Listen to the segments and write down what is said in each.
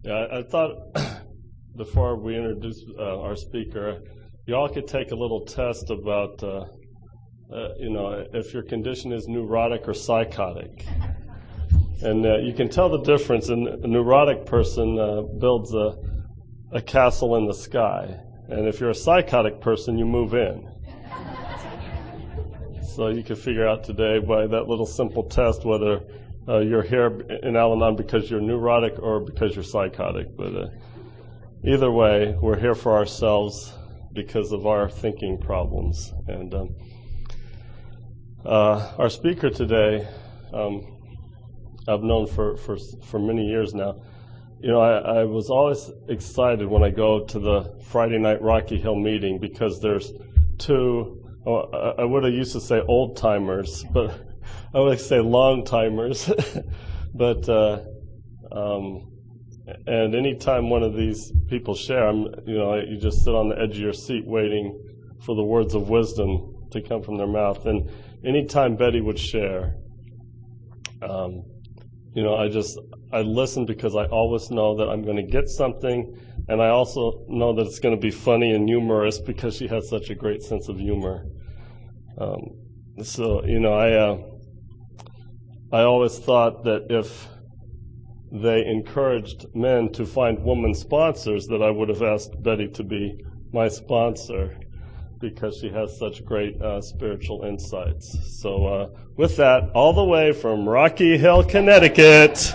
Yeah, I thought before we introduce our speaker, you all could take a little test about, if your condition is neurotic or psychotic. And you can tell the difference. A neurotic person builds a castle in the sky. And if you're a psychotic person, you move in. So you can figure out today by that little simple test whether you're here in Al-Anon because you're neurotic or because you're psychotic. But either way, we're here for ourselves because of our thinking problems. And our speaker today, I've known for many years now. You know, I was always excited when I go to the Friday night Rocky Hill meeting because there's two, I would have used to say old timers, but I would say long timers. But and anytime one of these people share, you just sit on the edge of your seat waiting for the words of wisdom to come from their mouth. And anytime Betty would share, I listen because I always know that I'm going to get something, and I also know that it's going to be funny and humorous because she has such a great sense of humor. I always thought that if they encouraged men to find woman sponsors, that I would have asked Betty to be my sponsor because she has such great spiritual insights. So with that, all the way from Rocky Hill, Connecticut,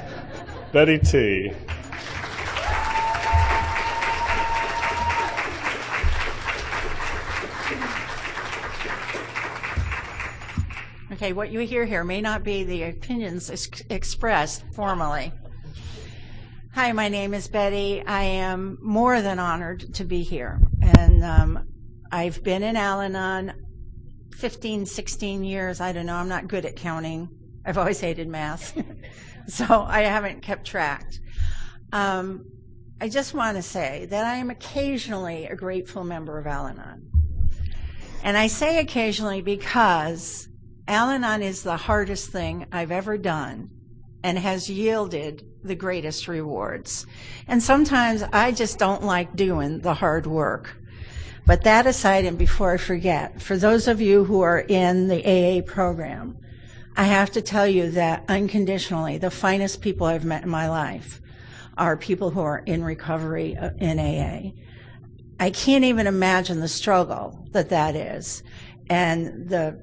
Betty T. Okay, what you hear here may not be the opinions expressed formally. Hi, my name is Betty. I am more than honored to be here. And I've been in Al-Anon 15, 16 years. I don't know. I'm not good at counting. I've always hated math. So I haven't kept track. I just want to say that I am occasionally a grateful member of Al-Anon. And I say occasionally because Al-Anon is the hardest thing I've ever done and has yielded the greatest rewards. And sometimes I just don't like doing the hard work. But that aside, and before I forget, for those of you who are in the AA program, I have to tell you that unconditionally, the finest people I've met in my life are people who are in recovery in AA. I can't even imagine the struggle that is and the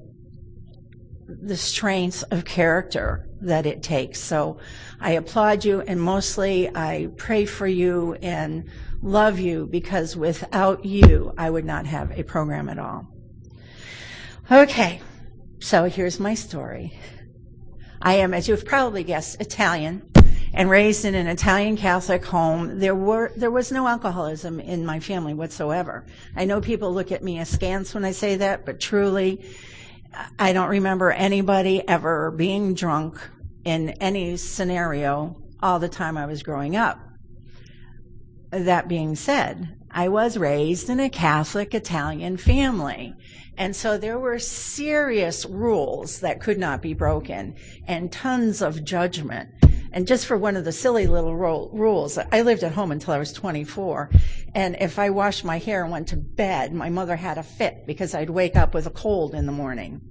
strength of character that it takes. So I applaud you, and mostly I pray for you and love you, because without you, I would not have a program at all. Okay, so here's my story. I am, as you've probably guessed, Italian and raised in an Italian Catholic home. There was no alcoholism in my family whatsoever. I know people look at me askance when I say that, but truly, I don't remember anybody ever being drunk in any scenario all the time I was growing up. That being said, I was raised in a Catholic Italian family, and so there were serious rules that could not be broken and tons of judgment. And just for one of the silly little rules, I lived at home until I was 24, and if I washed my hair and went to bed, my mother had a fit because I'd wake up with a cold in the morning.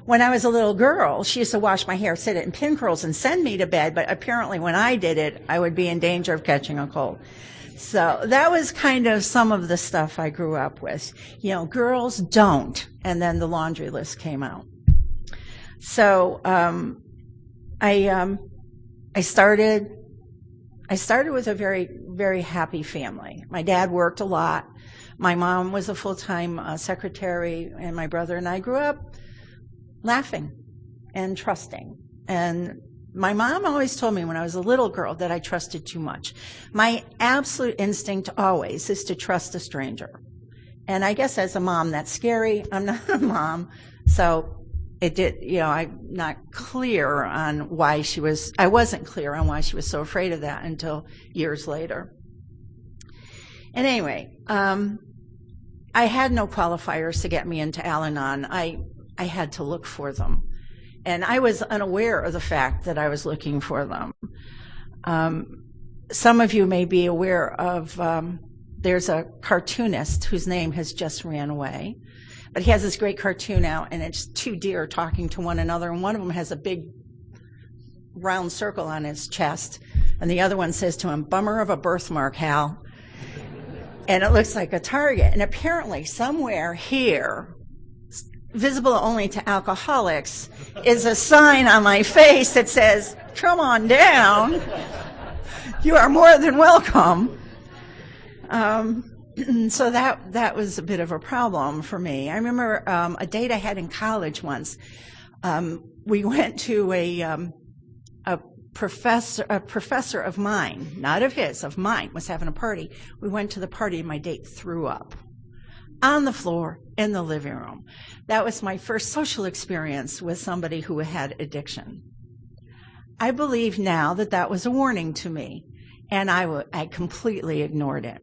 When I was a little girl, she used to wash my hair, sit it in pin curls, and send me to bed, but apparently when I did it, I would be in danger of catching a cold. So that was kind of some of the stuff I grew up with. You know, girls don't, and then the laundry list came out. So I started with a very, very happy family. My dad worked a lot. My mom was a full-time secretary, and my brother and I grew up laughing and trusting. And my mom always told me when I was a little girl that I trusted too much. My absolute instinct always is to trust a stranger. And I guess as a mom, that's scary. I'm not a mom. So it did, I'm not clear on why I wasn't clear on why she was so afraid of that until years later. And anyway, I had no qualifiers to get me into Al-Anon. I had to look for them. And I was unaware of the fact that I was looking for them. some of you may be aware of, there's a cartoonist whose name has just ran away. But he has this great cartoon out, and it's two deer talking to one another, and one of them has a big round circle on his chest, and the other one says to him, "Bummer of a birthmark, Hal." And it looks like a target. And apparently somewhere here, visible only to alcoholics, is a sign on my face that says, "Come on down. You are more than welcome." So that was a bit of a problem for me. I remember a date I had in college once. We went to a professor of mine, not of his, of mine, was having a party. We went to the party and my date threw up on the floor in the living room. That was my first social experience with somebody who had addiction. I believe now that that was a warning to me, and I completely ignored it.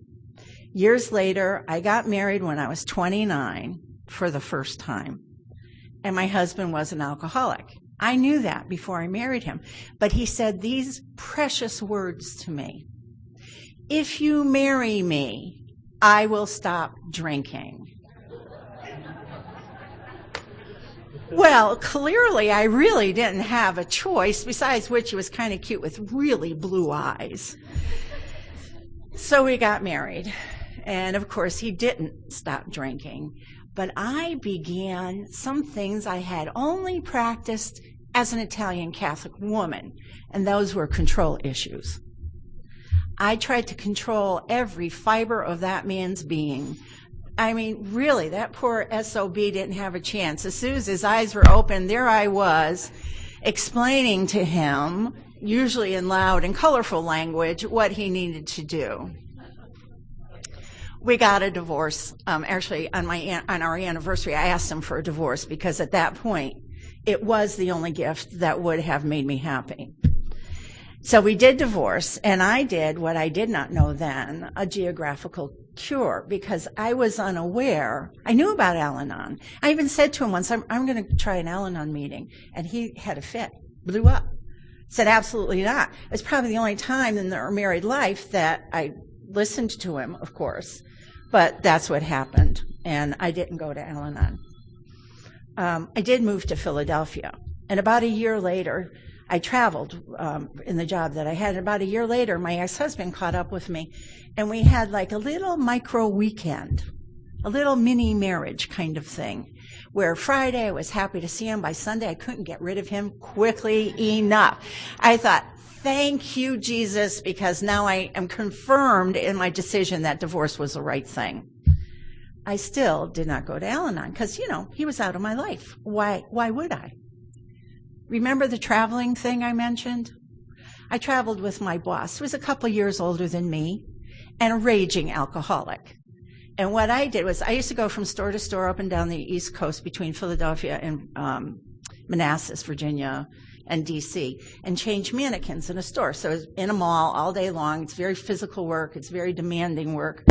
Years later, I got married when I was 29 for the first time, and my husband was an alcoholic. I knew that before I married him, but he said these precious words to me: "If you marry me, I will stop drinking." Well, clearly I really didn't have a choice, besides which he was kind of cute with really blue eyes. So we got married. And of course, he didn't stop drinking. But I began some things I had only practiced as an Italian Catholic woman, and those were control issues. I tried to control every fiber of that man's being. I mean, really, that poor SOB didn't have a chance. As soon as his eyes were open, there I was, explaining to him, usually in loud and colorful language, what he needed to do. We got a divorce. Actually, on our anniversary, I asked him for a divorce because at that point, it was the only gift that would have made me happy. So we did divorce, and I did what I did not know then, a geographical cure, because I was unaware. I knew about Al-Anon. I even said to him once, I'm going to try an Al-Anon meeting, and he had a fit, blew up. Said, absolutely not. It was probably the only time in our married life that I listened to him, of course. But that's what happened, and I didn't go to Al-Anon. I did move to Philadelphia, and about a year later, I traveled in the job that I had. About a year later, my ex-husband caught up with me, and we had like a little micro weekend, a little mini marriage kind of thing, where Friday I was happy to see him. By Sunday, I couldn't get rid of him quickly enough. I thought, thank you, Jesus, because now I am confirmed in my decision that divorce was the right thing. I still did not go to Al-Anon because, he was out of my life. Why would I? Remember the traveling thing I mentioned? I traveled with my boss, who was a couple years older than me, and a raging alcoholic. And what I did was I used to go from store to store up and down the East Coast between Philadelphia and Manassas, Virginia, and D.C., and change mannequins in a store. So it's in a mall all day long. It's very physical work. It's very demanding work.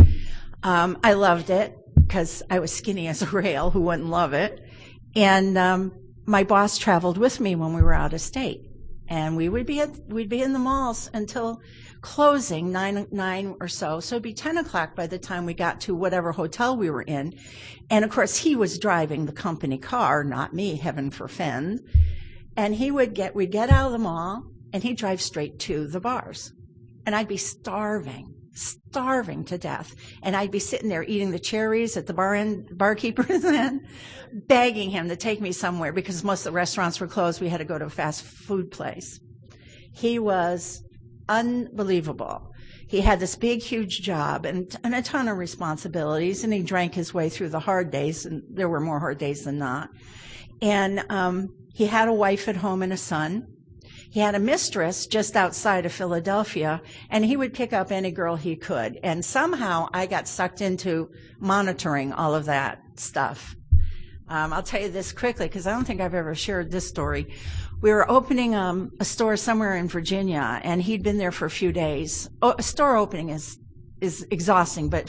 I loved it because I was skinny as a rail. Who wouldn't love it? And my boss traveled with me when we were out of state, and we'd be in the malls until closing, 9 or so. So it'd be 10 o'clock by the time we got to whatever hotel we were in. And of course, he was driving the company car, not me, heaven forfend. And we'd get out of the mall, and he'd drive straight to the bars. And I'd be starving to death. And I'd be sitting there eating the cherries at the barkeeper's end, begging him to take me somewhere because most of the restaurants were closed. We had to go to a fast food place. He was unbelievable. He had this big, huge job and a ton of responsibilities, and he drank his way through the hard days, and there were more hard days than not. And he had a wife at home and a son. He had a mistress just outside of Philadelphia, and he would pick up any girl he could. And somehow I got sucked into monitoring all of that stuff. I'll tell you this quickly because I don't think I've ever shared this story. We were opening a store somewhere in Virginia, and he'd been there for a few days. A store opening is exhausting, but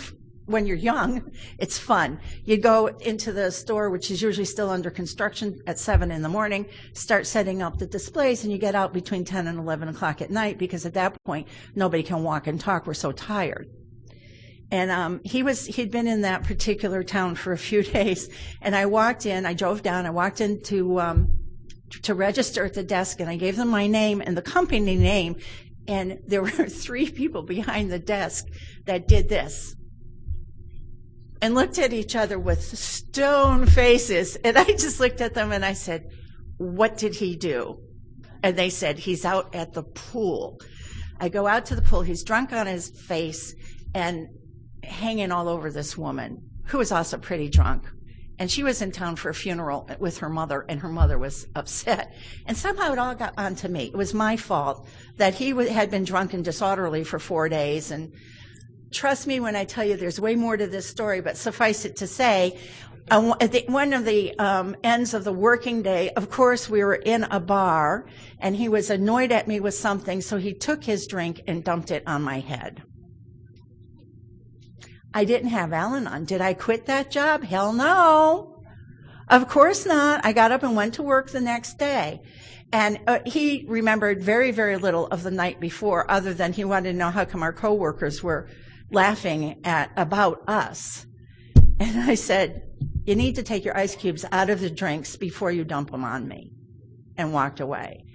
when you're young, it's fun. You'd go into the store, which is usually still under construction, at 7 in the morning, start setting up the displays, and you get out between 10 and 11 o'clock at night, because at that point, nobody can walk and talk. We're so tired. And he'd been in that particular town for a few days, and I drove down, I walked in to register at the desk, and I gave them my name and the company name, and there were 3 people behind the desk that did this and looked at each other with stone faces, and I just looked at them and I said, "What did he do?" And they said, "He's out at the pool." I go out to the pool, he's drunk on his face and hanging all over this woman, who was also pretty drunk. And she was in town for a funeral with her mother, and her mother was upset. And somehow it all got onto me. It was my fault that he had been drunk and disorderly for 4 days. And trust me when I tell you there's way more to this story, but suffice it to say, at one of the ends of the working day, of course, we were in a bar, and he was annoyed at me with something, so he took his drink and dumped it on my head. I didn't have Al-Anon. Did I quit that job? Hell no. Of course not. I got up and went to work the next day. And he remembered very, very little of the night before, other than he wanted to know how come our coworkers were laughing about us. And I said, "You need to take your ice cubes out of the drinks before you dump them on me," and walked away.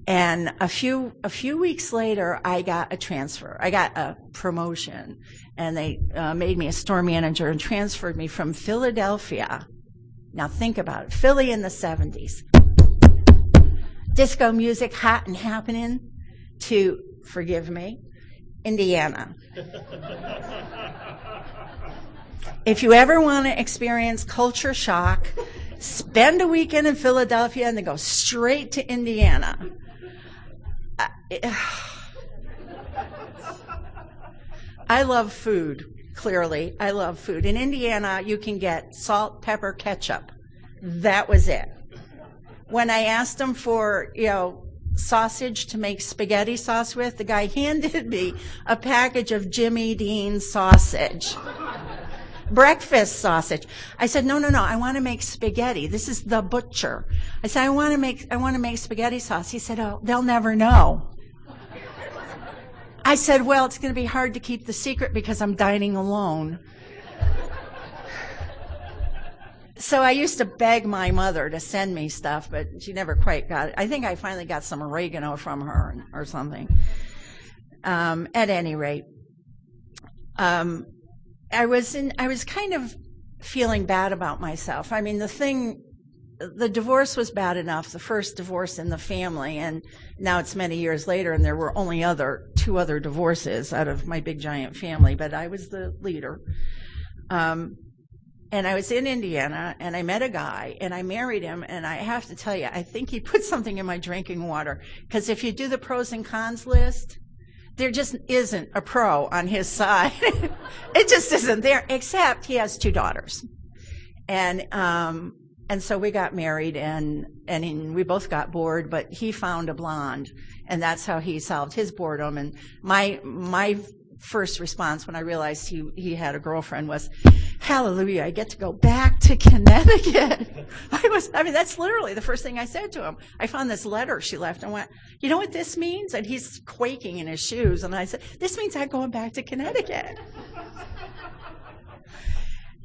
And a few weeks later, I got a transfer. I got a promotion, and they made me a store manager and transferred me from Philadelphia. Now think about it, Philly in the 70s. Disco music, hot and happening, to, forgive me, Indiana. If you ever want to experience culture shock, spend a weekend in Philadelphia and then go straight to Indiana. I love food, clearly. I love food. In Indiana, you can get salt, pepper, ketchup. That was it. When I asked him for, sausage to make spaghetti sauce with, the guy handed me a package of Jimmy Dean's sausage. Breakfast sausage. I said, no, I want to make spaghetti. This is the butcher. I said, I want to make spaghetti sauce. He said, oh, they'll never know. I said, well, it's going to be hard to keep the secret because I'm dining alone. So I used to beg my mother to send me stuff, but she never quite got it. I think I finally got some oregano from her or something. At any rate, I was kind of feeling bad about myself. I mean, the divorce was bad enough, the first divorce in the family, and now it's many years later, and there were only 2 other divorces out of my big giant family, but I was the leader. And I was in Indiana, and I met a guy, and I married him, and I have to tell you, I think he put something in my drinking water, because if you do the pros and cons list, there just isn't a pro on his side. It just isn't there, except he has 2 daughters. And so we got married, and we both got bored, but he found a blonde, and that's how he solved his boredom. And my first response when I realized he had a girlfriend was, hallelujah, I get to go back to Connecticut. That's literally the first thing I said to him. I found this letter she left and went, you know what this means? And he's quaking in his shoes. And I said, this means I'm going back to Connecticut.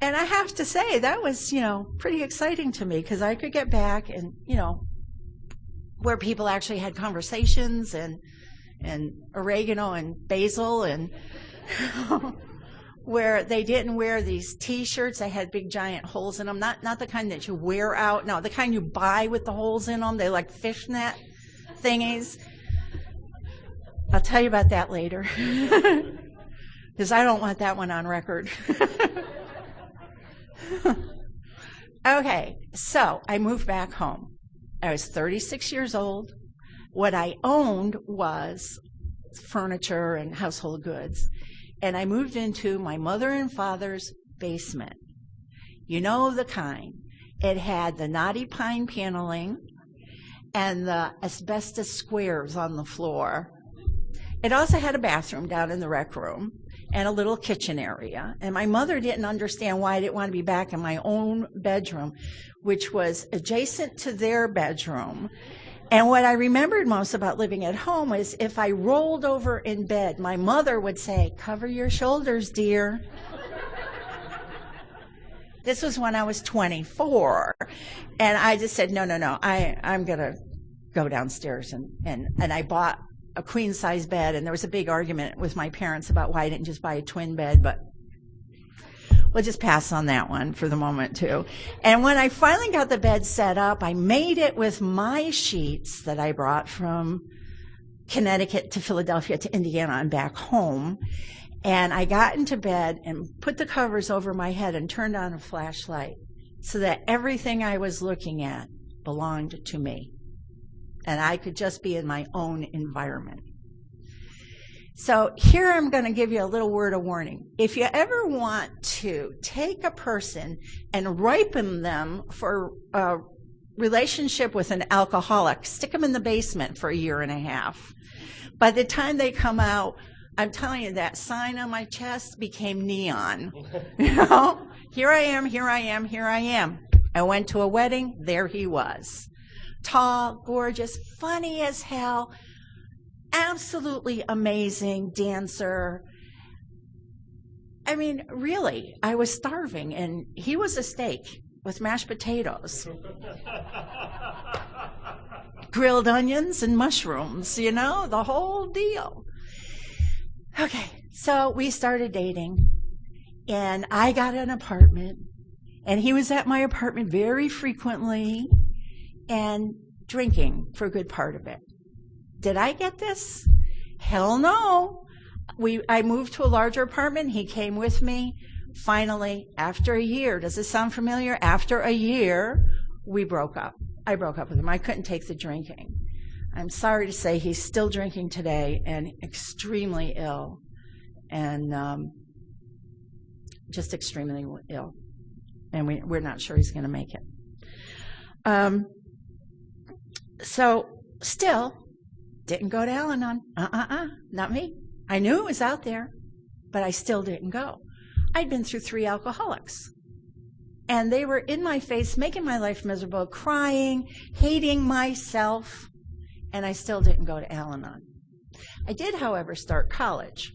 And I have to say, that was, pretty exciting to me, because I could get back and, where people actually had conversations and oregano and basil, and where they didn't wear these T-shirts that had big giant holes in them. Not the kind that you wear out. No, the kind you buy with the holes in them. They like fishnet thingies. I'll tell you about that later, because I don't want that one on record. Okay, so I moved back home. I was 36 years old. What I owned was furniture and household goods. And I moved into my mother and father's basement. You know the kind. It had the knotty pine paneling and the asbestos squares on the floor. It also had a bathroom down in the rec room. and a little kitchen area. And my mother didn't understand why I didn't want to be back in my own bedroom, which was adjacent to their bedroom. And what I remembered most about living at home is if I rolled over in bed, my mother would say, "Cover your shoulders, dear." This was when I was 24. And I just said, no, I'm going to go downstairs. And I bought a queen-size bed, and there was a big argument with my parents about why I didn't just buy a twin bed, but we'll just pass on that one for the moment, too. And when I finally got the bed set up, I made it with my sheets that I brought from Connecticut to Philadelphia to Indiana and back home. And I got into bed and put the covers over my head and turned on a flashlight so that everything I was looking at belonged to me. And I could just be in my own environment. So here I'm going to give you a little word of warning. If you ever want to take a person and ripen them for a relationship with an alcoholic, stick them in the basement for a year and a half. By the time they come out, I'm telling you, that sign on my chest became neon. You know, here I am, here I am, here I am. I went to a wedding, there he was. Tall, gorgeous, funny as hell, absolutely amazing dancer. I mean, really, I was starving, and he was a steak with mashed potatoes, grilled onions and mushrooms, you know, the whole deal. Okay, so we started dating, and I got an apartment, and he was at my apartment very frequently and drinking for a good part of it. Did I get this? Hell no. I moved to a larger apartment. He came with me. Finally, after a year, does this sound familiar? After a year, we broke up. I broke up with him. I couldn't take the drinking. I'm sorry to say he's still drinking today and extremely ill, and just extremely ill. And we're not sure he's going to make it. So still didn't go to Al-Anon. Not me. I knew it was out there, but I still didn't go. I'd been through 3 alcoholics. And they were in my face, making my life miserable, crying, hating myself. And I still didn't go to Al-Anon. I did, however, start college.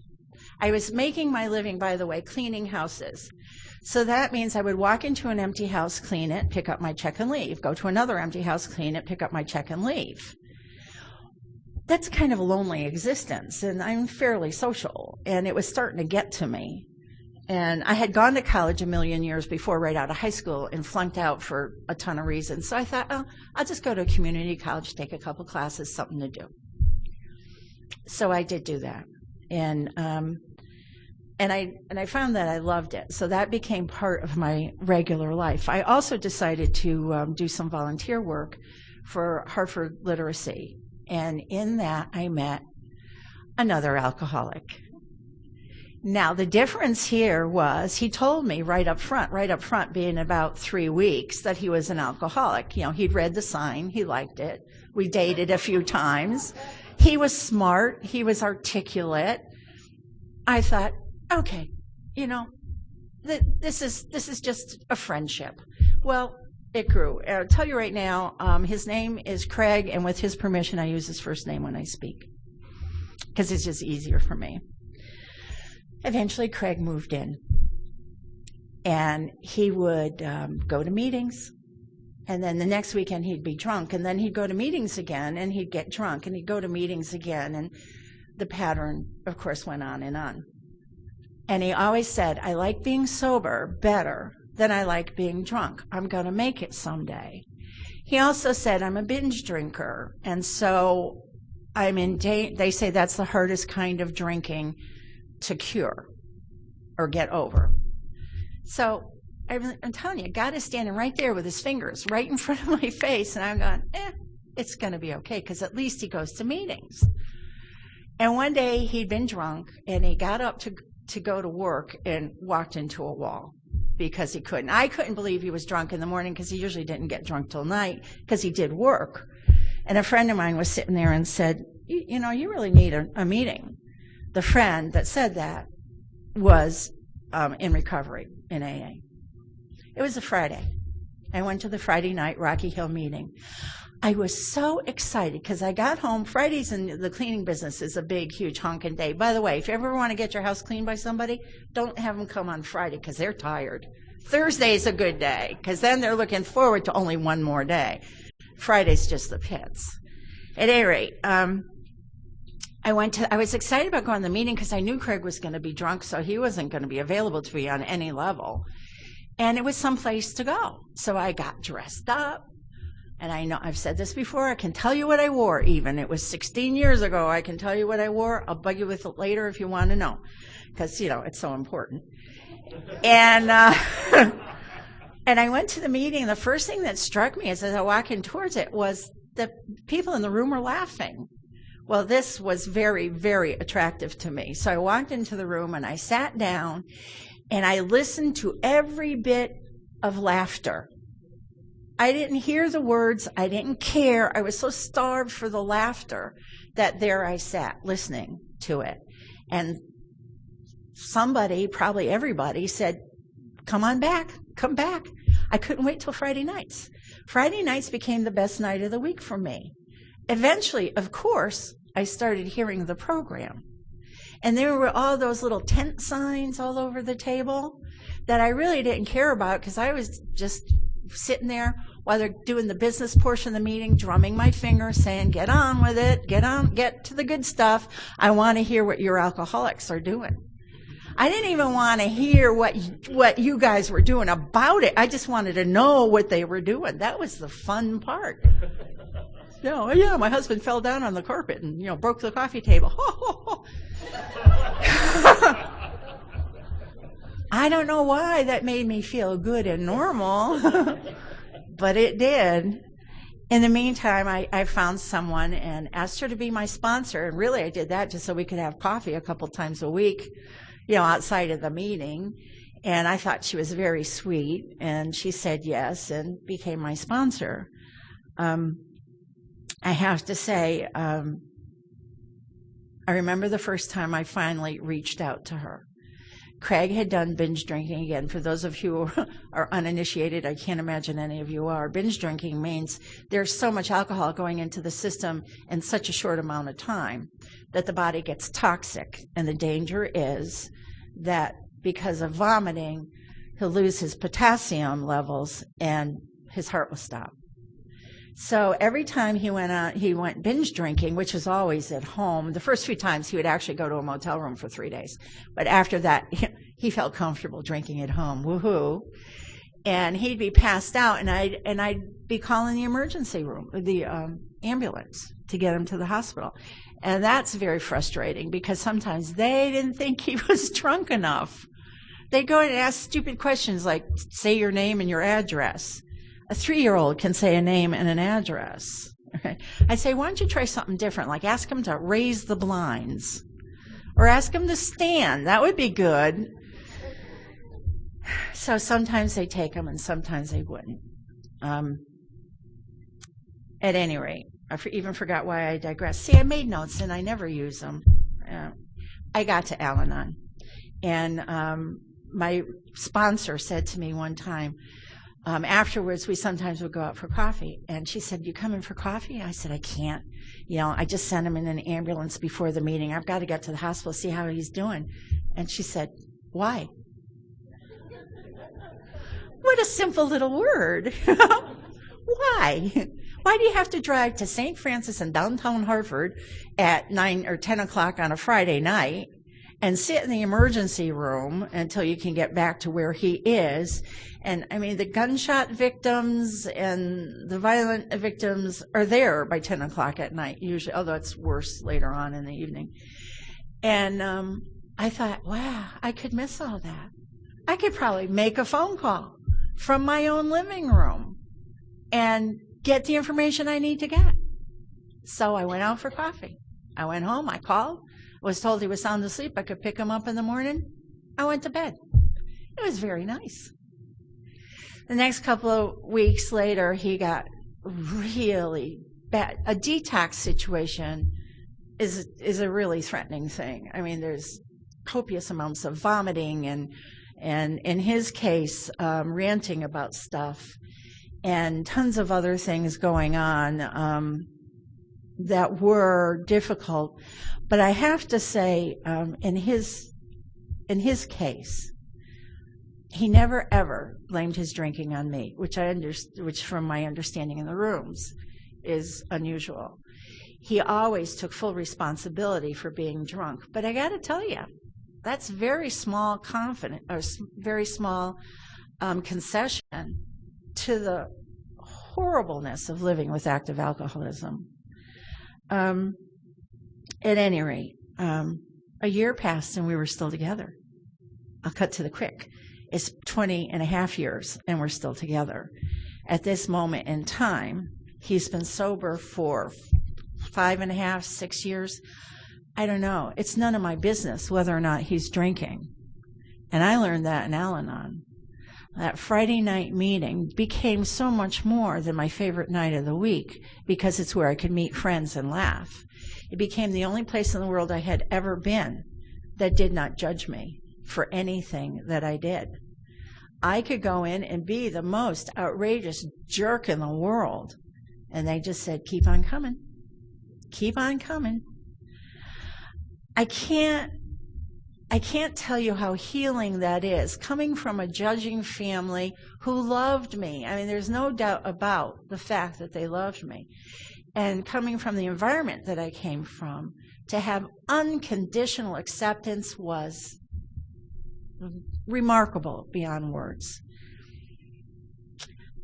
I was making my living, by the way, cleaning houses. So that means I would walk into an empty house, clean it, pick up my check and leave. Go to another empty house, clean it, pick up my check and leave. That's kind of a lonely existence, and I'm fairly social, and it was starting to get to me. And I had gone to college a million years before, right out of high school, and flunked out for a ton of reasons. So I thought, oh, I'll just go to a community college, take a couple classes, something to do. So I did do that. And I found that I loved it. So that became part of my regular life. I also decided to do some volunteer work for Hartford Literacy. And in that, I met another alcoholic. Now, the difference here was he told me right up front, being about 3 weeks, that he was an alcoholic. You know, he'd read the sign. He liked it. We dated a few times. He was smart. He was articulate. I thought, okay, you know, this is just a friendship. Well, it grew. I'll tell you right now, his name is Craig, and with his permission, I use his first name when I speak because it's just easier for me. Eventually, Craig moved in, and he would go to meetings, and then the next weekend he'd be drunk, and then he'd go to meetings again, and he'd get drunk, and he'd go to meetings again, and the pattern, of course, went on and on. And he always said, I like being sober better than I like being drunk. I'm going to make it someday. He also said, I'm a binge drinker, and so I'm in they say that's the hardest kind of drinking to cure or get over. So I'm telling you, God is standing right there with his fingers right in front of my face, and I'm going, it's going to be okay, because at least he goes to meetings. And one day he'd been drunk, and he got up to go to work and walked into a wall because he couldn't. I couldn't believe he was drunk in the morning, because he usually didn't get drunk till night because he did work. And a friend of mine was sitting there and said, you know, you really need a meeting. The friend that said that was in recovery in AA. It was a Friday. I went to the Friday night Rocky Hill meeting. I was so excited because I got home. Fridays in the cleaning business is a big, huge honking day. By the way, if you ever want to get your house cleaned by somebody, don't have them come on Friday because they're tired. Thursday's a good day because then they're looking forward to only one more day. Friday's just the pits. At any rate, I was excited about going to the meeting because I knew Craig was going to be drunk, so he wasn't going to be available to me on any level. And it was someplace to go. So I got dressed up. And I know I've said this before. I can tell you what I wore even. It was 16 years ago. I can tell you what I wore. I'll bug you with it later if you want to know. Because, it's so important. And and I went to the meeting. The first thing that struck me as I walked in towards it was the people in the room were laughing. Well, this was very, very attractive to me. So I walked into the room and I sat down and I listened to every bit of laughter. I didn't hear the words. I didn't care. I was so starved for the laughter that there I sat listening to it. And somebody, probably everybody, said, come on back, come back. I couldn't wait till Friday nights. Friday nights became the best night of the week for me. Eventually, of course, I started hearing the program. And there were all those little tent signs all over the table that I really didn't care about because I was just sitting there while they're doing the business portion of the meeting, drumming my fingers, saying, get on with it, get to the good stuff. I want to hear what your alcoholics are doing. I didn't even want to hear what you guys were doing about it. I just wanted to know what they were doing. That was the fun part. Yeah, my husband fell down on the carpet and, broke the coffee table. I don't know why that made me feel good and normal, but it did. In the meantime, I found someone and asked her to be my sponsor. And really, I did that just so we could have coffee a couple times a week, outside of the meeting. And I thought she was very sweet. And she said yes and became my sponsor. I have to say, I remember the first time I finally reached out to her. Craig had done binge drinking again. For those of you who are uninitiated, I can't imagine any of you are. Binge drinking means there's so much alcohol going into the system in such a short amount of time that the body gets toxic. And the danger is that because of vomiting, he'll lose his potassium levels and his heart will stop. So every time he went binge drinking, which was always at home. The first few times he would actually go to a motel room for 3 days. But after that, he felt comfortable drinking at home. Woohoo. And he'd be passed out, and I'd be calling the emergency room, the ambulance, to get him to the hospital. And that's very frustrating because sometimes they didn't think he was drunk enough. They'd go and ask stupid questions like, say your name and your address. A 3-year-old can say a name and an address. Okay. I say, why don't you try something different? Like ask him to raise the blinds or ask him to stand. That would be good. So sometimes they take them and sometimes they wouldn't. At any rate, I even forgot why I digressed. See, I made notes and I never use them. I got to Al-Anon. And my sponsor said to me one time, afterwards, we sometimes would go out for coffee. And she said, you coming for coffee? I said, I can't. I just sent him in an ambulance before the meeting. I've got to get to the hospital, see how he's doing. And she said, why? What a simple little word. Why? Why do you have to drive to St. Francis in downtown Hartford at 9 or 10 o'clock on a Friday night and sit in the emergency room until you can get back to where he is? And I mean, the gunshot victims and the violent victims are there by 10 o'clock at night, usually, although it's worse later on in the evening. And I thought, wow, I could miss all that. I could probably make a phone call from my own living room and get the information I need to get. So I went out for coffee. I went home, I called, was told he was sound asleep. I could pick him up in the morning. I went to bed. It was very nice. The next couple of weeks later, he got really bad. A detox situation is a really threatening thing. I mean, there's copious amounts of vomiting and in his case, ranting about stuff and tons of other things going on that were difficult. But I have to say, in his case, he never ever blamed his drinking on me, which from my understanding in the rooms is unusual. He always took full responsibility for being drunk. But I got to tell you, that's very small concession to the horribleness of living with active alcoholism. At any rate, a year passed and we were still together. I'll cut to the quick. It's 20 and a half years and we're still together. At this moment in time, he's been sober for 5.5, 6 years. I don't know. It's none of my business whether or not he's drinking. And I learned that in Al-Anon. That Friday night meeting became so much more than my favorite night of the week because it's where I could meet friends and laugh. It became the only place in the world I had ever been that did not judge me for anything that I did. I could go in and be the most outrageous jerk in the world, and they just said, keep on coming. Keep on coming. I can't tell you how healing that is, coming from a judging family who loved me. I mean, there's no doubt about the fact that they loved me. And coming from the environment that I came from, to have unconditional acceptance was remarkable beyond words.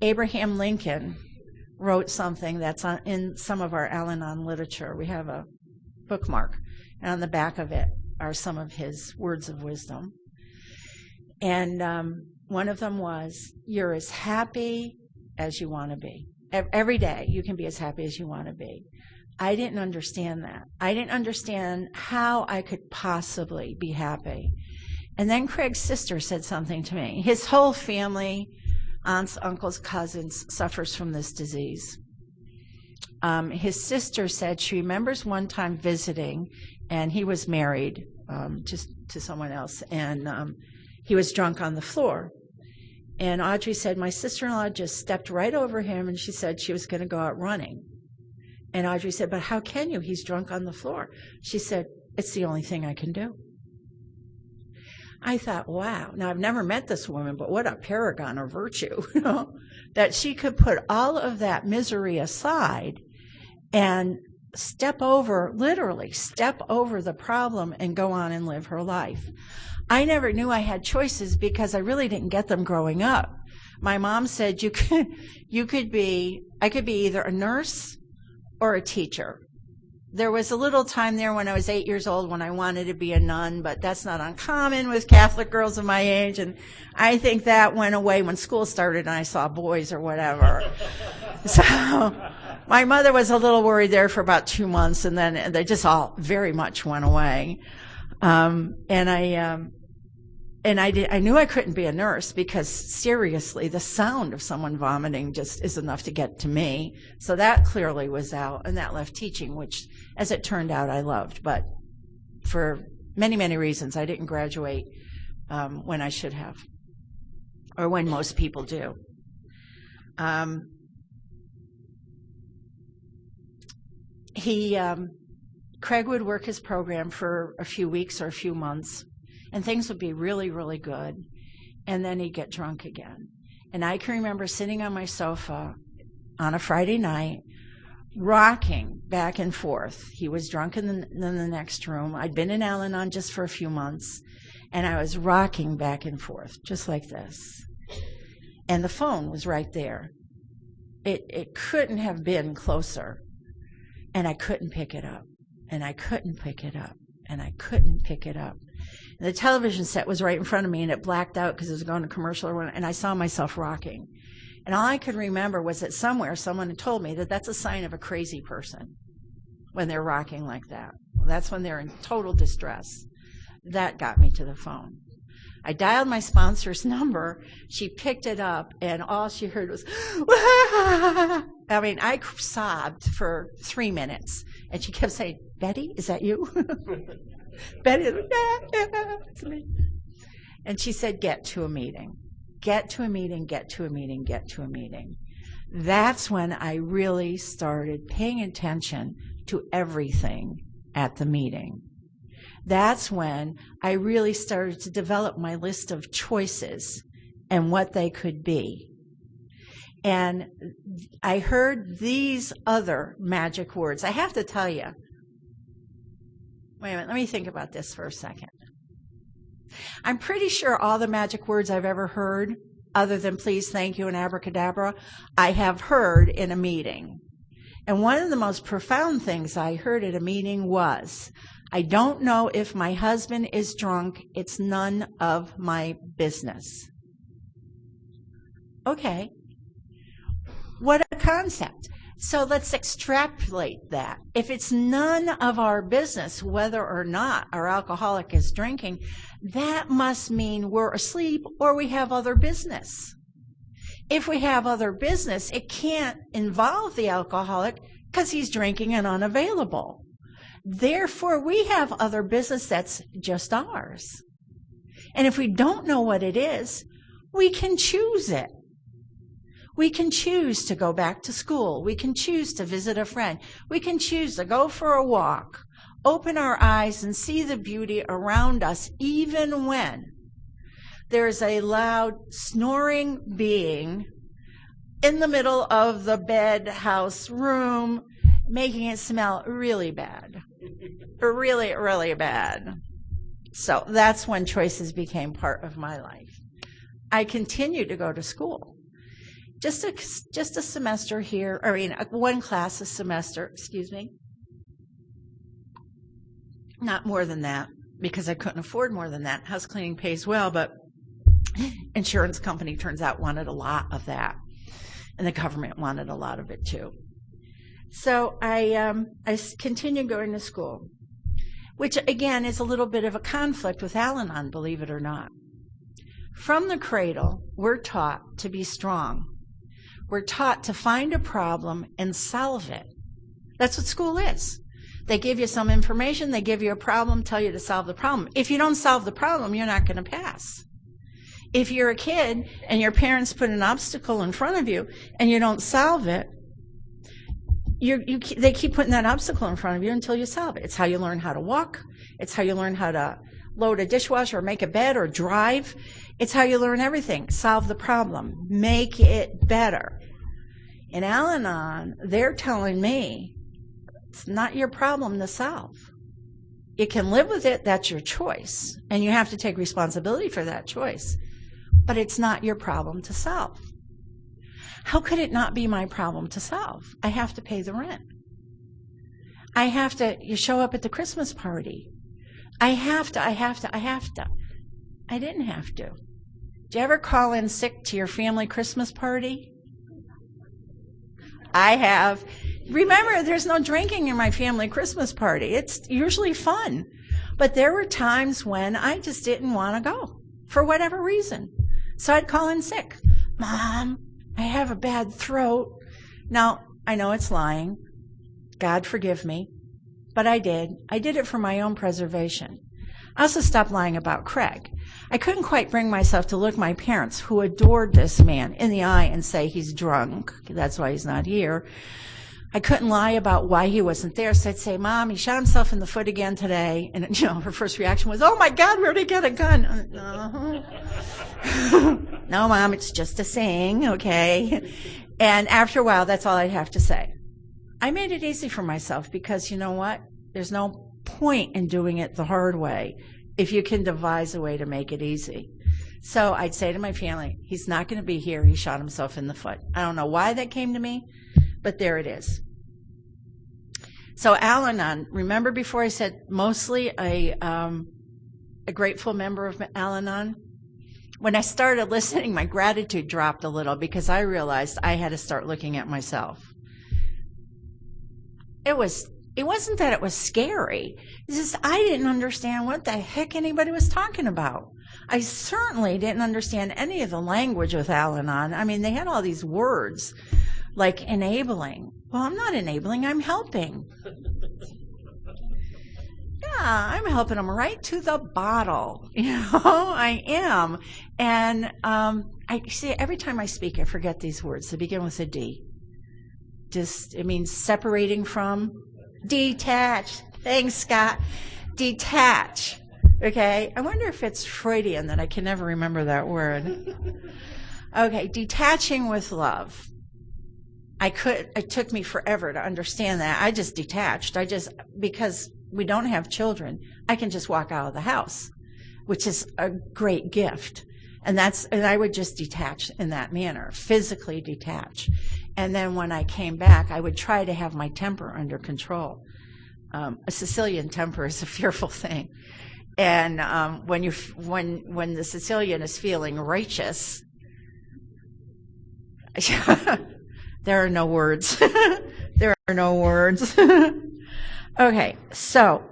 Abraham Lincoln wrote something that's in some of our Al-Anon literature. We have a bookmark, and on the back of it are some of his words of wisdom. And one of them was, you're as happy as you want to be. Every day you can be as happy as you want to be. I didn't understand that. I didn't understand how I could possibly be happy. And then Craig's sister said something to me. His whole family, aunts, uncles, cousins, suffers from this disease. His sister said she remembers one time visiting, and he was married to someone else, and he was drunk on the floor. And Audrey said, my sister-in-law just stepped right over him, and she said she was going to go out running. And Audrey said, but how can you? He's drunk on the floor. She said, it's the only thing I can do. I thought, wow. Now, I've never met this woman, but what a paragon of virtue, you know, that she could put all of that misery aside and literally step over the problem and go on and live her life. I never knew I had choices because I really didn't get them growing up. My mom said I could be either a nurse or a teacher. There was a little time there when I was 8 years old when I wanted to be a nun, but that's not uncommon with Catholic girls of my age, and I think that went away when school started and I saw boys or whatever. So my mother was a little worried there for about 2 months, and then they just all very much went away. And I knew I couldn't be a nurse because, seriously, the sound of someone vomiting just is enough to get to me. So that clearly was out, and that left teaching, which, as it turned out, I loved. But for many, many reasons, I didn't graduate when I should have, or when most people do. Craig would work his program for a few weeks or a few months, and things would be really, really good. And then he'd get drunk again. And I can remember sitting on my sofa on a Friday night, rocking back and forth. He was drunk in the next room. I'd been in Al-Anon just for a few months, and I was rocking back and forth, just like this. And the phone was right there. It couldn't have been closer. And I couldn't pick it up. And I couldn't pick it up. And I couldn't pick it up. And the television set was right in front of me, and it blacked out because it was going to commercial, and I saw myself rocking. And all I could remember was that somewhere someone had told me that that's a sign of a crazy person when they're rocking like that. That's when they're in total distress. That got me to the phone. I dialed my sponsor's number. She picked it up, and all she heard was, I mean, I sobbed for 3 minutes. And she kept saying, Betty, is that you? Betty, it's me. And she said, get to a meeting. Get to a meeting, get to a meeting, get to a meeting. That's when I really started paying attention to everything at the meeting. That's when I really started to develop my list of choices and what they could be. And I heard these other magic words. I have to tell you. Wait a minute, let me think about this for a second. I'm pretty sure all the magic words I've ever heard, other than please, thank you, and abracadabra, I have heard in a meeting. And one of the most profound things I heard at a meeting was, I don't know if my husband is drunk. It's none of my business. Okay. What a concept. So let's extrapolate that. If it's none of our business whether or not our alcoholic is drinking, that must mean we're asleep or we have other business. If we have other business, it can't involve the alcoholic because he's drinking and unavailable. Therefore, we have other business that's just ours. And if we don't know what it is, we can choose it. We can choose to go back to school. We can choose to visit a friend. We can choose to go for a walk, open our eyes and see the beauty around us, even when there's a loud snoring being in the middle of the bed, house, room, making it smell really bad. Really, really bad. So that's when choices became part of my life. I continued to go to school. Just a semester here, one class a semester, excuse me. Not more than that, because I couldn't afford more than that. House cleaning pays well, but insurance company turns out wanted a lot of that. And the government wanted a lot of it too. So I continued going to school, which again is a little bit of a conflict with Al-Anon, believe it or not. From the cradle, we're taught to be strong. We're taught to find a problem and solve it. That's what school is. They give you some information, they give you a problem, tell you to solve the problem. If you don't solve the problem, you're not going to pass. If you're a kid and your parents put an obstacle in front of you and you don't solve it, they keep putting that obstacle in front of you until you solve it. It's how you learn how to walk. It's how you learn how to load a dishwasher or make a bed or drive. It's how you learn everything. Solve the problem. Make it better. In Al-Anon, they're telling me it's not your problem to solve. You can live with it. That's your choice. And you have to take responsibility for that choice. But it's not your problem to solve. How could it not be my problem to solve? I have to pay the rent. You show up at the Christmas party. I have to. I didn't have to. Did you ever call in sick to your family Christmas party? I have. Remember, there's no drinking in my family Christmas party. It's usually fun. But there were times when I just didn't want to go for whatever reason. So I'd call in sick. Mom, I have a bad throat. Now, I know it's lying. God forgive me. But I did. I did it for my own preservation. I also stopped lying about Craig. I couldn't quite bring myself to look my parents, who adored this man, in the eye and say he's drunk. That's why he's not here. I couldn't lie about why he wasn't there. So I'd say, Mom, he shot himself in the foot again today. And, her first reaction was, oh, my God, where'd he get a gun? No, Mom, it's just a saying, okay? And after a while, that's all I'd have to say. I made it easy for myself because, you know what? There's no point in doing it the hard way if you can devise a way to make it easy. So I'd say to my family, he's not going to be here. He shot himself in the foot. I don't know why that came to me, but there it is. So Al-Anon, remember before I said mostly a grateful member of Al-Anon? When I started listening, my gratitude dropped a little because I realized I had to start looking at myself. It wasn't that it was scary. It's just I didn't understand what the heck anybody was talking about. I certainly didn't understand any of the language with Al-Anon. I mean, they had all these words like enabling. Well, I'm not enabling, I'm helping. Yeah, I'm helping them right to the bottle. I am. And I see every time I speak, I forget these words. They begin with a D. It means separating from, detach. Thanks, Scott. Detach. Okay. I wonder if it's Freudian that I can never remember that word. Okay. Detaching with love. It took me forever to understand that. I just detached. Because we don't have children, I can just walk out of the house, which is a great gift. And I would just detach in that manner, physically detach. And then when I came back, I would try to have my temper under control. A Sicilian temper is a fearful thing. And when the Sicilian is feeling righteous, there are no words. There are no words. Okay, so,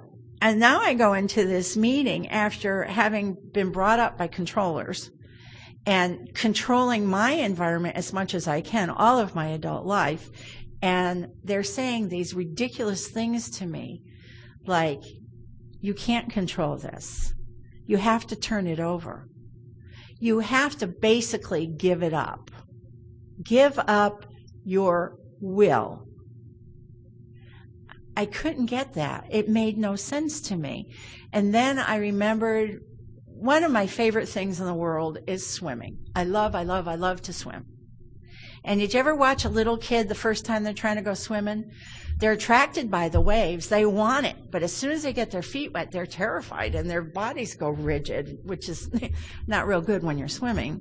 and now I go into this meeting after having been brought up by controllers and controlling my environment as much as I can, all of my adult life. And they're saying these ridiculous things to me, like, you can't control this. You have to turn it over. You have to basically give it up. Give up your will. I couldn't get that. It made no sense to me. And then I remembered one of my favorite things in the world is swimming. I love to swim. And did you ever watch a little kid the first time they're trying to go swimming? They're attracted by the waves. They want it. But as soon as they get their feet wet, they're terrified and their bodies go rigid, which is not real good when you're swimming.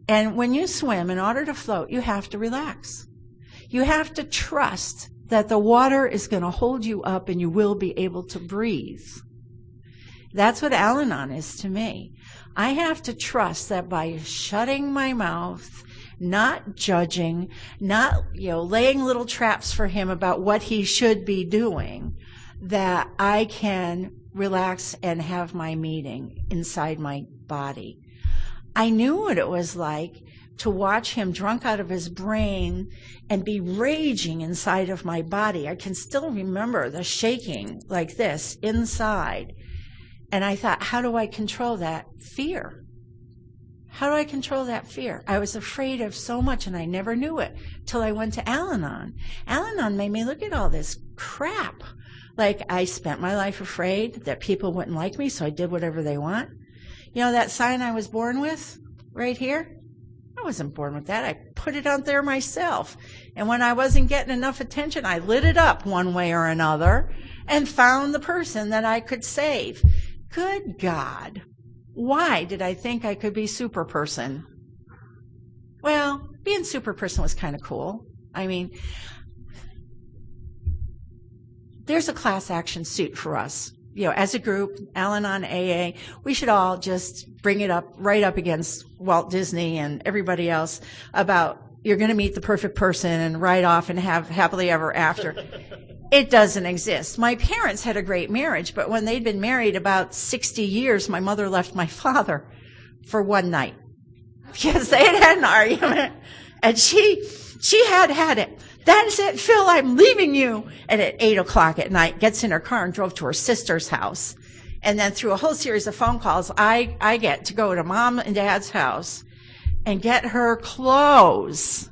And when you swim, in order to float, you have to relax. You have to trust that the water is going to hold you up and you will be able to breathe. That's what Al-Anon is to me. I have to trust that by shutting my mouth, not judging, not, laying little traps for him about what he should be doing, that I can relax and have my meeting inside my body. I knew what it was like to watch him drunk out of his brain and be raging inside of my body. I can still remember the shaking like this inside. And I thought, how do I control that fear? How do I control that fear? I was afraid of so much and I never knew it till I went to Al-Anon. Al-Anon made me look at all this crap. Like, I spent my life afraid that people wouldn't like me, so I did whatever they want. That sign I was born with right here? I wasn't born with that. I put it out there myself. And when I wasn't getting enough attention, I lit it up one way or another and found the person that I could save. Good God. Why did I think I could be super person? Well, being super person was kind of cool. I mean, there's a class action suit for us. As a group, Al-Anon, AA, we should all just bring it up right up against Walt Disney and everybody else about you're going to meet the perfect person and ride off and have happily ever after. It doesn't exist. My parents had a great marriage, but when they'd been married about 60 years, my mother left my father for one night because they had an argument, and she had it. That's it, Phil, I'm leaving you. And at 8 o'clock at night, gets in her car and drove to her sister's house. And then through a whole series of phone calls, I get to go to Mom and Dad's house and get her clothes.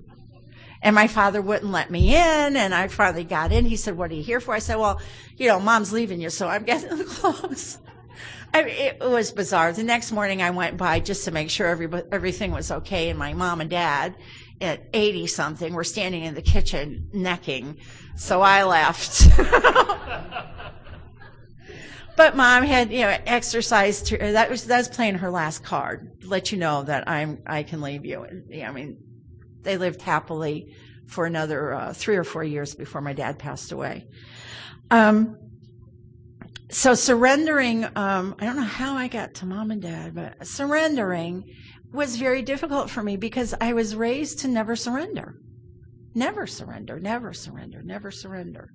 And my father wouldn't let me in, and I finally got in. He said, what are you here for? I said, well, Mom's leaving you, so I'm getting the clothes. It was bizarre. The next morning I went by just to make sure everything was okay, and my mom and dad at 80-something were standing in the kitchen necking, so I left. But Mom had, exercised. That was playing her last card, let you know that I can leave you. And, they lived happily for another 3 or 4 years before my dad passed away. So surrendering, I don't know how I got to Mom and Dad, but surrendering was very difficult for me because I was raised to never surrender. Never surrender, never surrender, never surrender.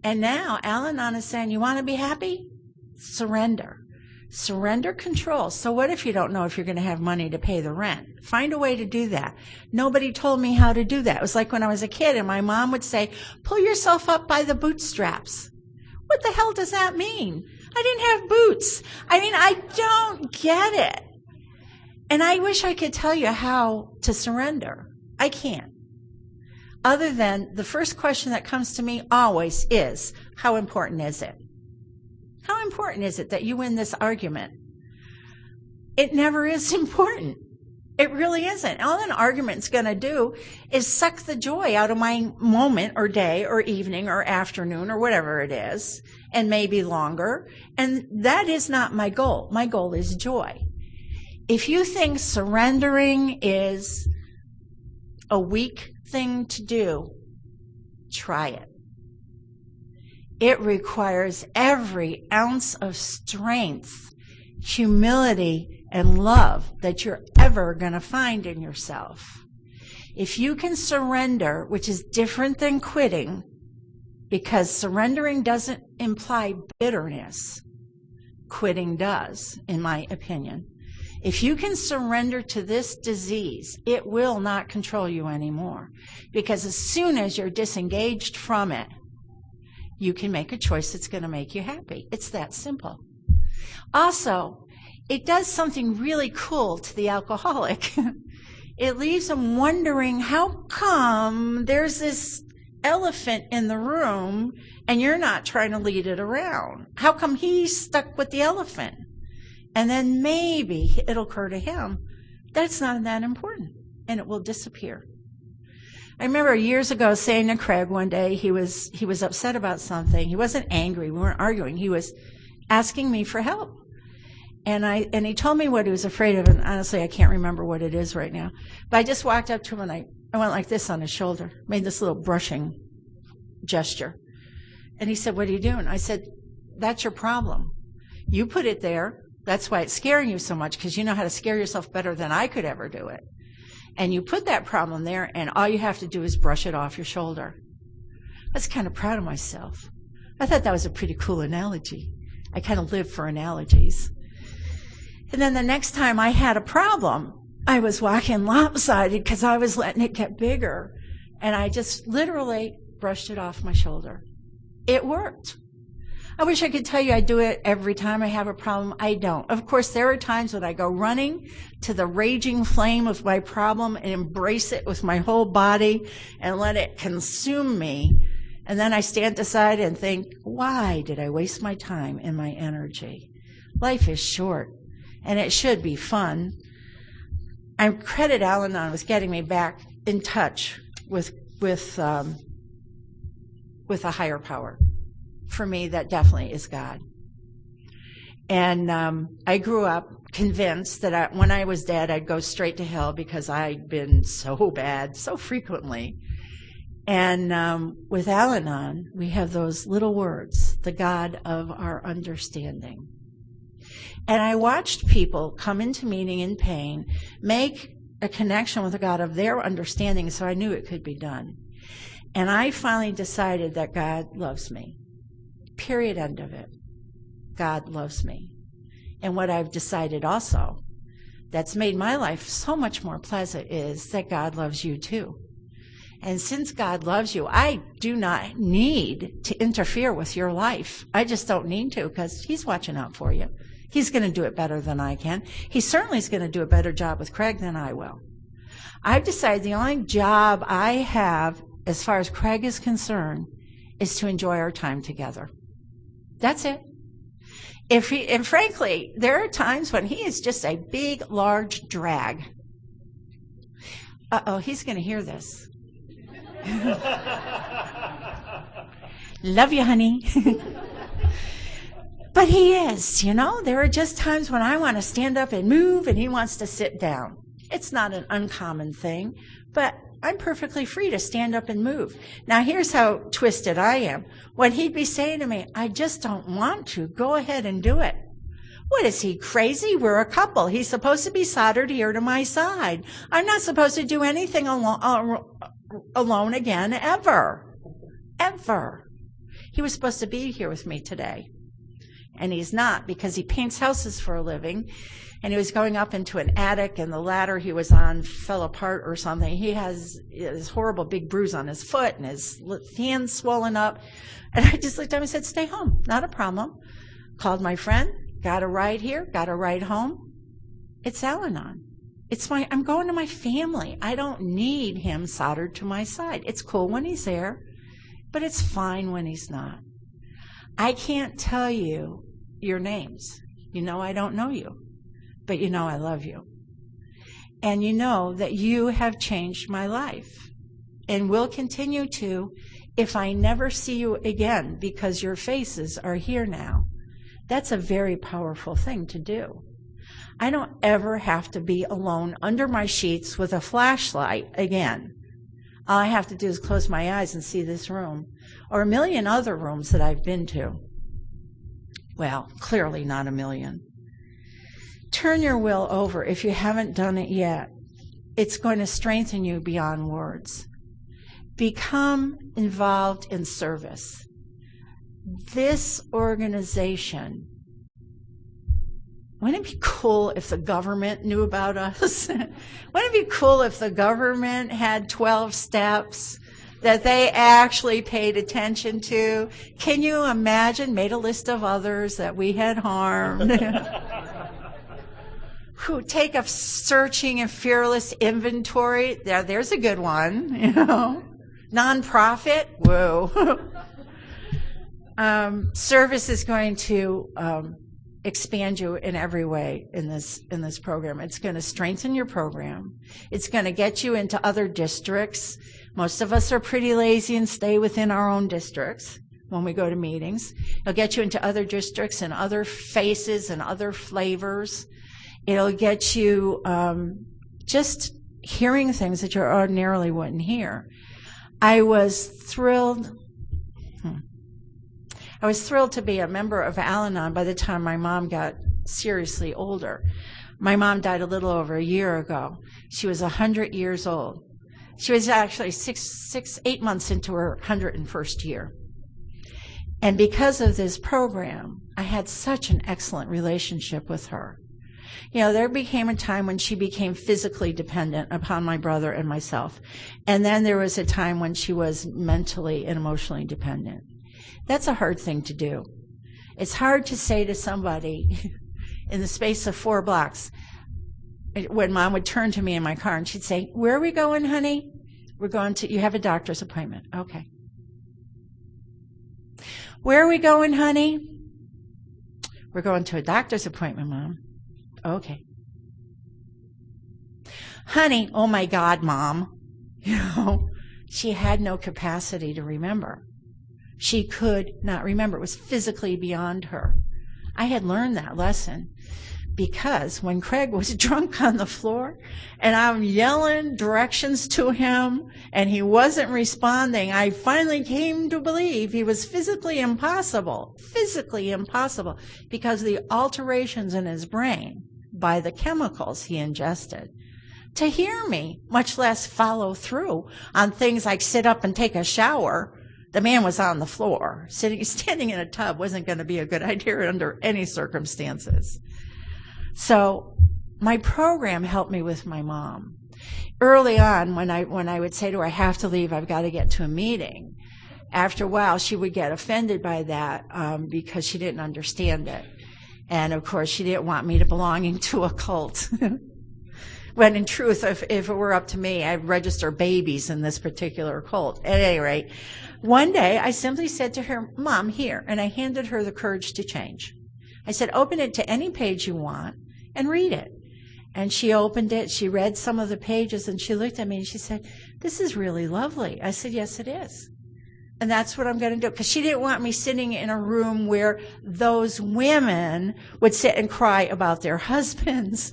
And now Al-Anon is saying, you want to be happy? Surrender. Surrender control. So what if you don't know if you're going to have money to pay the rent? Find a way to do that. Nobody told me how to do that. It was like when I was a kid and my mom would say, pull yourself up by the bootstraps. What the hell does that mean? I didn't have boots. I mean, I don't get it. And I wish I could tell you how to surrender. I can't. Other than the first question that comes to me always is, how important is it? How important is it that you win this argument? It never is important. It really isn't. All an argument's going to do is suck the joy out of my moment or day or evening or afternoon or whatever it is, and maybe longer. And that is not my goal. My goal is joy. If you think surrendering is a weak thing to do, try it. It requires every ounce of strength, humility, and love that you're ever going to find in yourself. If you can surrender, which is different than quitting, because surrendering doesn't imply bitterness, quitting does, in my opinion. If you can surrender to this disease, it will not control you anymore. Because as soon as you're disengaged from it, you can make a choice that's going to make you happy. It's that simple. Also, it does something really cool to the alcoholic. It leaves them wondering, how come there's this elephant in the room and you're not trying to lead it around? How come he's stuck with the elephant? And then maybe it'll occur to him that it's not that important and it will disappear. I remember years ago saying to Craig one day, he was upset about something. He wasn't angry. We weren't arguing. He was asking me for help. And he told me what he was afraid of, and honestly, I can't remember what it is right now. But I just walked up to him and I went like this on his shoulder, made this little brushing gesture. And he said, what are you doing? I said, that's your problem. You put it there. That's why it's scaring you so much, because you know how to scare yourself better than I could ever do it. And you put that problem there, and all you have to do is brush it off your shoulder. I was kind of proud of myself. I thought that was a pretty cool analogy. I kind of live for analogies. And then the next time I had a problem, I was walking lopsided because I was letting it get bigger. And I just literally brushed it off my shoulder. It worked. I wish I could tell you I do it every time I have a problem. I don't. Of course, there are times when I go running to the raging flame of my problem and embrace it with my whole body and let it consume me. And then I stand aside and think, why did I waste my time and my energy? Life is short, and it should be fun. I credit Al-Anon with getting me back in touch with a higher power. For me, that definitely is God. And I grew up convinced that when I was dead, I'd go straight to hell because I'd been so bad so frequently. And with Al-Anon, we have those little words, the God of our understanding. And I watched people come into meeting in pain, make a connection with the God of their understanding, so I knew it could be done. And I finally decided that God loves me. Period, end of it. God loves me. And what I've decided also that's made my life so much more pleasant is that God loves you too. And since God loves you, I do not need to interfere with your life. I just don't need to, because he's watching out for you. He's going to do it better than I can. He certainly is going to do a better job with Craig than I will. I've decided the only job I have, as far as Craig is concerned, is to enjoy our time together. That's it. And frankly, there are times when he is just a big, large drag. Uh-oh, he's going to hear this. Love you, honey. But he is, there are just times when I want to stand up and move and he wants to sit down. It's not an uncommon thing, but I'm perfectly free to stand up and move. Now, here's how twisted I am. When he'd be saying to me, I just don't want to, go ahead and do it. What is he, crazy? We're a couple. He's supposed to be soldered here to my side. I'm not supposed to do anything alone again, ever. Ever. He was supposed to be here with me today. And he's not, because he paints houses for a living. And he was going up into an attic, and the ladder he was on fell apart or something. He has this horrible big bruise on his foot, and his hand's swollen up. And I just looked at him and said, stay home, not a problem. Called my friend, got a ride here, got a ride home. It's Al-Anon. I'm going to my family. I don't need him soldered to my side. It's cool when he's there, but it's fine when he's not. I can't tell you your names. You know I don't know you, but you know I love you. And you know that you have changed my life and will continue to if I never see you again, because your faces are here now. That's a very powerful thing to do. I don't ever have to be alone under my sheets with a flashlight again. All I have to do is close my eyes and see this room, or a million other rooms that I've been to. Well, clearly not a million. Turn your will over if you haven't done it yet. It's going to strengthen you beyond words. Become involved in service. This organization, wouldn't it be cool if the government knew about us? Wouldn't it be cool if the government had 12 steps that they actually paid attention to? Can you imagine? Made a list of others that we had harmed. Who take a searching and fearless inventory. There's a good one, you know. Nonprofit, whoa. Service is going to expand you in every way in this program. It's going to strengthen your program. It's going to get you into other districts. Most of us are pretty lazy and stay within our own districts when we go to meetings. It'll get you into other districts and other faces and other flavors. It'll get you just hearing things that you ordinarily wouldn't hear. I was thrilled to be a member of Al-Anon by the time my mom got seriously older. My mom died a little over a year ago. She was 100 years old. She was actually 8 months into her 101st year. And because of this program, I had such an excellent relationship with her. You know, there became a time when she became physically dependent upon my brother and myself. And then there was a time when she was mentally and emotionally dependent. That's a hard thing to do. It's hard to say to somebody in the space of 4 blocks, when Mom would turn to me in my car and she'd say, "Where are we going, honey?" "We're going to, you have a doctor's appointment." "Okay." "Where are we going, honey?" "We're going to a doctor's appointment, Mom." "Okay." "Honey," "Oh my God, Mom." You know, she had no capacity to remember. She could not remember. It was physically beyond her. I had learned that lesson because when Craig was drunk on the floor and I'm yelling directions to him and he wasn't responding, I finally came to believe he was physically impossible because of the alterations in his brain by the chemicals he ingested. To hear me, much less follow through on things like sit up and take a shower. The man was on the floor. Standing in a tub wasn't going to be a good idea under any circumstances. So my program helped me with my mom. Early on, when I would say to her, "I have to leave, I've got to get to a meeting," after a while she would get offended by that because she didn't understand it. And of course, she didn't want me to belonging to a cult. When in truth, if it were up to me, I'd register babies in this particular cult. At any rate, one day I simply said to her, "Mom, here," and I handed her the Courage to Change. I said, "Open it to any page you want and read it." And she opened it, she read some of the pages, and she looked at me and she said, "This is really lovely." I said, "Yes, it is. And that's what I'm going to do." Because she didn't want me sitting in a room where those women would sit and cry about their husbands.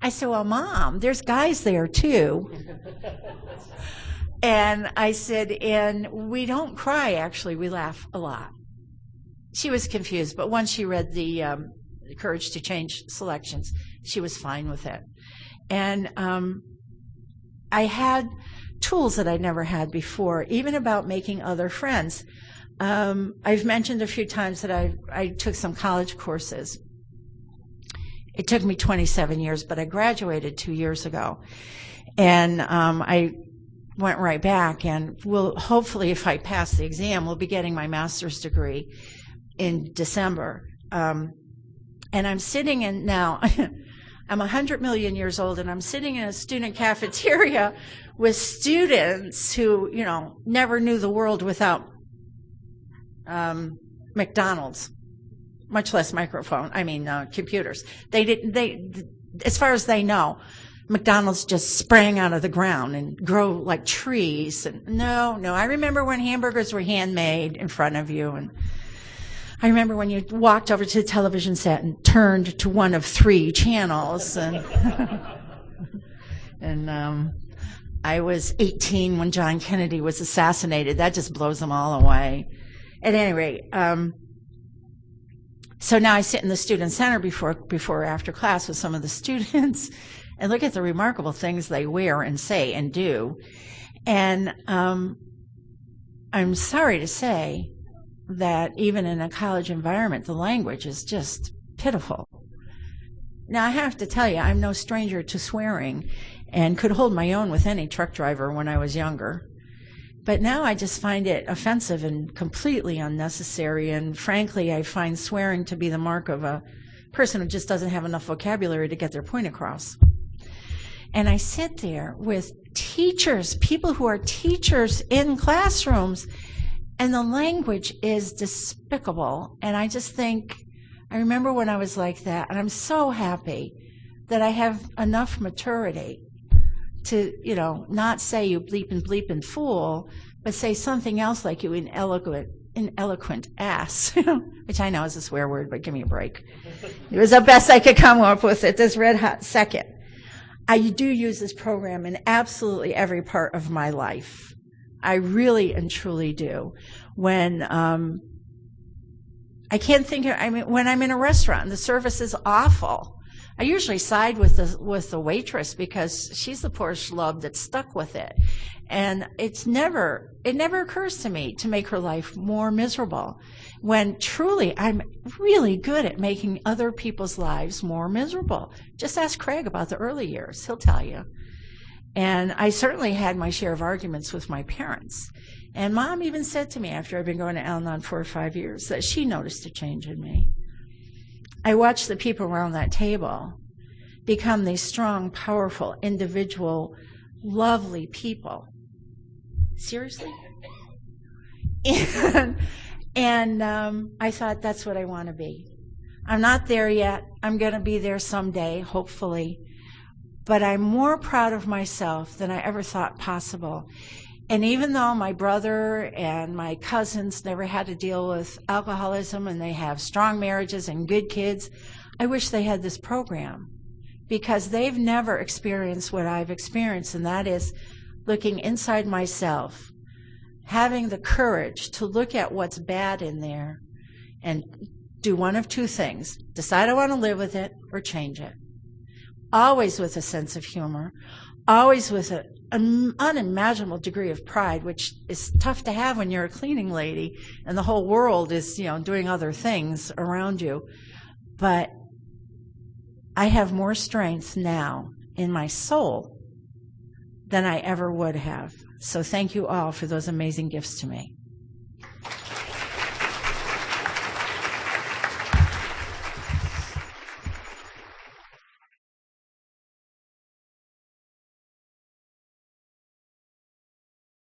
I said, "Well, Mom, there's guys there too." And I said, "And we don't cry, actually, we laugh a lot." She was confused, but once she read the Courage to Change selections, she was fine with it. And I had tools that I never had before, even about making other friends. I've mentioned a few times that I took some college courses. It took me 27 years, but I graduated 2 years ago. And I went right back, and will hopefully, if I pass the exam, we'll be getting my master's degree in December. And I'm sitting in now, I'm 100 million years old, and I'm sitting in a student cafeteria with students who, never knew the world without McDonald's, much less computers. As far as they know, McDonald's just sprang out of the ground and grow like trees. And no, I remember when hamburgers were handmade in front of you, and I remember when you walked over to the television set and turned to one of 3 channels. And and I was 18 when John Kennedy was assassinated. That just blows them all away. At any rate, so now I sit in the student center before or after class with some of the students and look at the remarkable things they wear and say and do. And I'm sorry to say that even in a college environment, the language is just pitiful. Now, I have to tell you, I'm no stranger to swearing and could hold my own with any truck driver when I was younger. But now I just find it offensive and completely unnecessary. And frankly, I find swearing to be the mark of a person who just doesn't have enough vocabulary to get their point across. And I sit there with teachers, people who are teachers in classrooms, and the language is despicable. And I just think, I remember when I was like that, and I'm so happy that I have enough maturity to, not say you bleepin' fool, but say something else like you ineloquent ass, which I know is a swear word, but give me a break. It was the best I could come up with at this red hot second. I do use this program in absolutely every part of my life. I really and truly do. When I can't think of, when I'm in a restaurant and the service is awful, I usually side with the waitress because she's the poor schlub that's stuck with it. And it never occurs to me to make her life more miserable, when truly I'm really good at making other people's lives more miserable. Just ask Craig about the early years. He'll tell you. And I certainly had my share of arguments with my parents. And Mom even said to me after I'd been going to Al-Anon 4 or 5 years that she noticed a change in me. I watched the people around that table become these strong, powerful, individual, lovely people. Seriously? And I thought, that's what I want to be. I'm not there yet. I'm going to be there someday, hopefully. But I'm more proud of myself than I ever thought possible. And even though my brother and my cousins never had to deal with alcoholism and they have strong marriages and good kids, I wish they had this program, because they've never experienced what I've experienced, and that is looking inside myself, having the courage to look at what's bad in there and do one of 2 things: decide I want to live with it or change it. Always with a sense of humor, always with an unimaginable degree of pride, which is tough to have when you're a cleaning lady and the whole world is, doing other things around you. But I have more strength now in my soul than I ever would have. So thank you all for those amazing gifts to me.